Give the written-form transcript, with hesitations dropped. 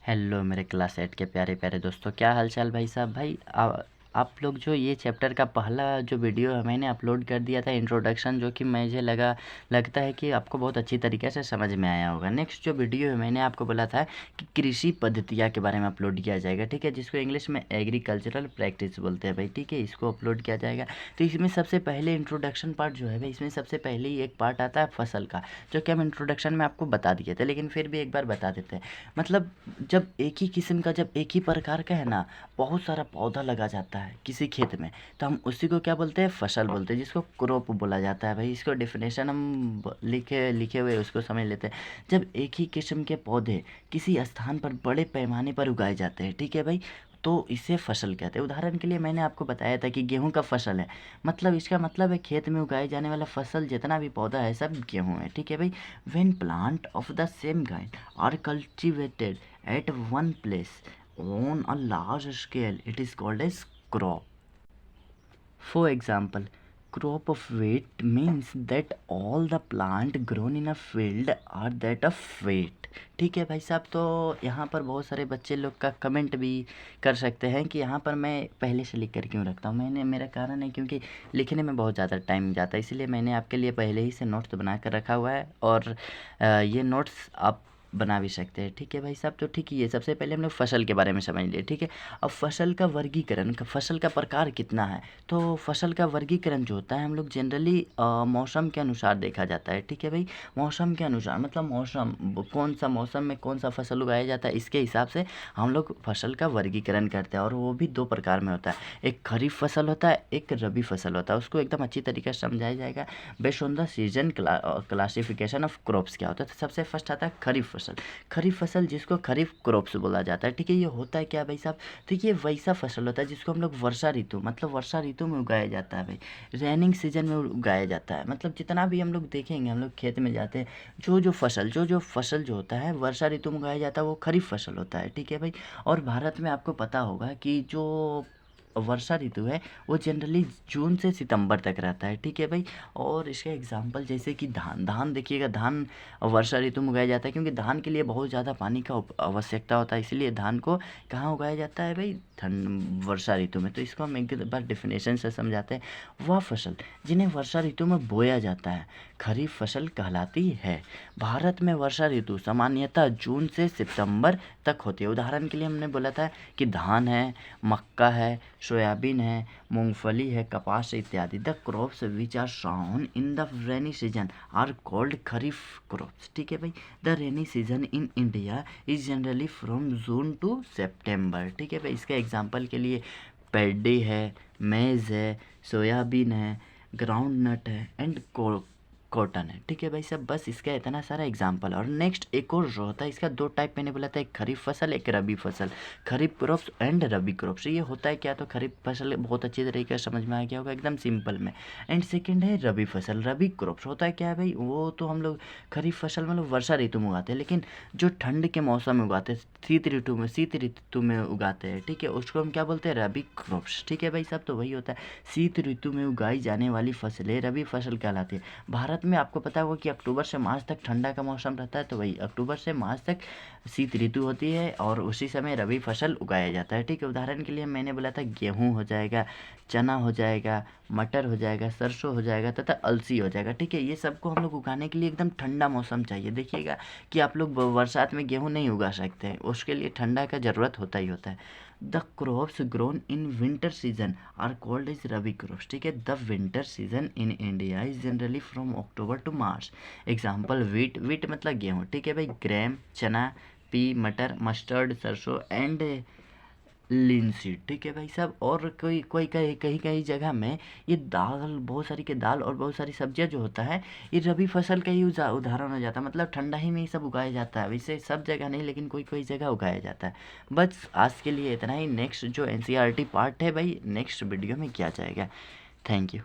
Hello मेरे class 8 के प्यारे प्यारे दोस्तों, क्या हाल चाल भाई साहब। भाई आप लोग जो ये चैप्टर का पहला जो वीडियो है मैंने अपलोड कर दिया था इंट्रोडक्शन, जो कि मुझे लगता है कि आपको बहुत अच्छी तरीके से समझ में आया होगा। नेक्स्ट जो वीडियो है मैंने आपको बोला था कि कृषि पद्धतियाँ के बारे में अपलोड किया जाएगा, ठीक है, जिसको इंग्लिश में एग्रीकल्चरल प्रैक्टिस बोलते हैं भाई, ठीक है। इसको अपलोड किया जाएगा। तो इसमें सबसे पहले इंट्रोडक्शन पार्ट जो है भाई, इसमें सबसे पहले ही एक पार्ट आता है फसल का, जो कि हम इंट्रोडक्शन में आपको बता दिए थे, लेकिन फिर भी एक बार बता देते हैं। मतलब जब एक ही किस्म का, जब एक ही प्रकार का है ना, बहुत सारा पौधा लगा जाता है किसी खेत में, तो हम उसी को क्या बोलते हैं, फसल बोलते हैं, जिसको क्रॉप बोला जाता है भाई। इसको डेफिनेशन हम लिखे हुए उसको समझ लेते हैं। जब एक ही किस्म के पौधे किसी स्थान पर बड़े पैमाने पर उगाए जाते हैं, ठीक है भाई, तो इसे फसल कहते हैं। उदाहरण के लिए मैंने आपको बताया था कि गेहूं का फसल है, मतलब इसका मतलब है खेत में उगाए जाने वाला फसल, जितना भी पौधा है सब गेहूं है, ठीक है भाई। When plant of the same kind are cultivated at one place on a large scale, it is called as crop. For example, crop of wheat means that all the plant grown in a field are that of wheat। ठीक है भाई साहब। तो यहाँ पर बहुत सारे बच्चे लोग का कमेंट भी कर सकते हैं कि यहाँ पर मैं पहले से लिख कर क्यों रखता हूँ। मेरा कारण है क्योंकि लिखने में बहुत ज़्यादा टाइम जाता है, इसलिए मैंने आपके लिए पहले ही से नोट्स बना कर रखा हुआ है, और ये नोट्स आप बना भी सकते हैं, ठीक है भाई साहब। तो ठीक है, ये सबसे पहले हम लोग फसल के बारे में समझ लिए, ठीक है। अब फसल का वर्गीकरण, फसल का प्रकार कितना है, तो फसल का वर्गीकरण जो होता है हम लोग जनरली मौसम के अनुसार देखा जाता है, ठीक है भाई। मौसम के अनुसार मतलब मौसम, कौन सा मौसम में कौन सा फसल उगाया जाता है, इसके हिसाब से हम लोग फसल का वर्गीकरण करते हैं, और वो भी दो प्रकार में होता है। एक खरीफ फसल होता है, एक रबी फसल होता है। उसको एकदम अच्छी तरीके से समझाया जाएगा based on the season classification of crops. क्या होता है, तो सबसे फर्स्ट आता है खरीफ फसल। खरीफ फसल जिसको खरीफ क्रॉप्स बोला जाता है, ठीक है। ये होता है क्या भाई साहब, तो ये वैसा फसल होता है जिसको हम लोग वर्षा ऋतु, मतलब वर्षा ऋतु में उगाया जाता है भाई, रेनिंग सीजन में उगाया जाता है। मतलब जितना भी हम लोग देखेंगे, हम लोग खेत में जाते हैं, जो फसल जो होता है वर्षा ऋतु में उगाया जाता है वो खरीफ फसल होता है, ठीक है भाई। और भारत में आपको पता होगा कि जो वर्षा ऋतु है वो जनरली जून से सितंबर तक रहता है, ठीक है भाई। और इसका एग्जांपल जैसे कि धान देखिएगा, धान वर्षा ऋतु में उगाया जाता है, क्योंकि धान के लिए बहुत ज़्यादा पानी का आवश्यकता होता है, इसीलिए धान को कहाँ उगाया जाता है भाई, ठंड वर्षा ऋतु में। तो इसको हम एक बार डेफिनेशन से समझाते हैं। वह फसल जिन्हें वर्षा ऋतु में बोया जाता है खरीफ फसल कहलाती है। भारत में वर्षा ऋतु सामान्यतः जून से सितंबर तक होती है। उदाहरण के लिए हमने बोला था कि धान है, मक्का है, सोयाबीन है, मूंगफली है, कपास इत्यादि। The crops which are sown in the rainy season are called kharif crops, ठीक है भाई। The rainy season in India is generally from June to September, ठीक है भाई। इसके एग्जाम्पल के लिए पैडी है, मेज़ है, सोयाबीन है, ग्राउंड नट है, एंड कॉटन है, ठीक है भाई साहब। बस इसका इतना सारा एग्जाम्पल। और नेक्स्ट एक और जो होता है, इसका दो टाइप मैंने बोला था, एक खरीफ फसल, एक रबी फसल। खरीफ क्रॉप्स एंड रबी क्रॉप्स, ये होता है क्या, तो खरीफ फसल बहुत अच्छी तरीके से समझ में आ गया होगा एकदम सिंपल में। एंड सेकंड है रबी फसल। रबी क्रॉप्स होता है क्या है भाई, वो तो हम लोग खरीफ फसल मतलब वर्षा ऋतु में उगाते हैं, लेकिन जो ठंड के मौसम में उगाते हैं, शीत ऋतु में उगाते हैं, ठीक है, उसको हम क्या बोलते हैं, रबी क्रॉप्स, ठीक है भाई साहब। तो वही होता है, शीत ऋतु में उगाई जाने वाली फसलें रबी फसल कहलाती है। भारत में आपको पता होगा कि अक्टूबर से मार्च तक ठंडा का मौसम रहता है, तो वही अक्टूबर से मार्च तक शीत ऋतु होती है, और उसी समय रबी फसल उगाया जाता है, ठीक है। उदाहरण के लिए मैंने बोला था गेहूं हो जाएगा, चना हो जाएगा, मटर हो जाएगा, सरसों हो जाएगा, तथा अलसी हो जाएगा, ठीक है। ये सबको हम लोग उगाने के लिए एकदम ठंडा मौसम चाहिए। देखिएगा कि आप लोग बरसात में गेहूँ नहीं उगा सकते हैं, उसके लिए ठंडा का ज़रूरत होता ही होता है। The crops grown in winter season are called is rabi crops, ठीक है। The winter season in India is generally from October to March. Example wheat मतलब गेहूँ, ठीक है भाई। ग्राम चना, पी मटर, मस्टर्ड सरसों, एंड लिनसीड, ठीक है भाई साहब। और कोई कोई कहीं कहीं कहीं जगह में ये दाल, बहुत सारी के दाल और बहुत सारी सब्जियां जो होता है, ये रबी फसल का ही उदाहरण हो जाता है। मतलब ठंडा ही में ही सब उगाया जाता है, वैसे सब जगह नहीं, लेकिन कोई कोई जगह उगाया जाता है। बस आज के लिए इतना ही। नेक्स्ट जो एनसीईआरटी पार्ट है भाई, नेक्स्ट वीडियो में किया जाएगा। Thank you.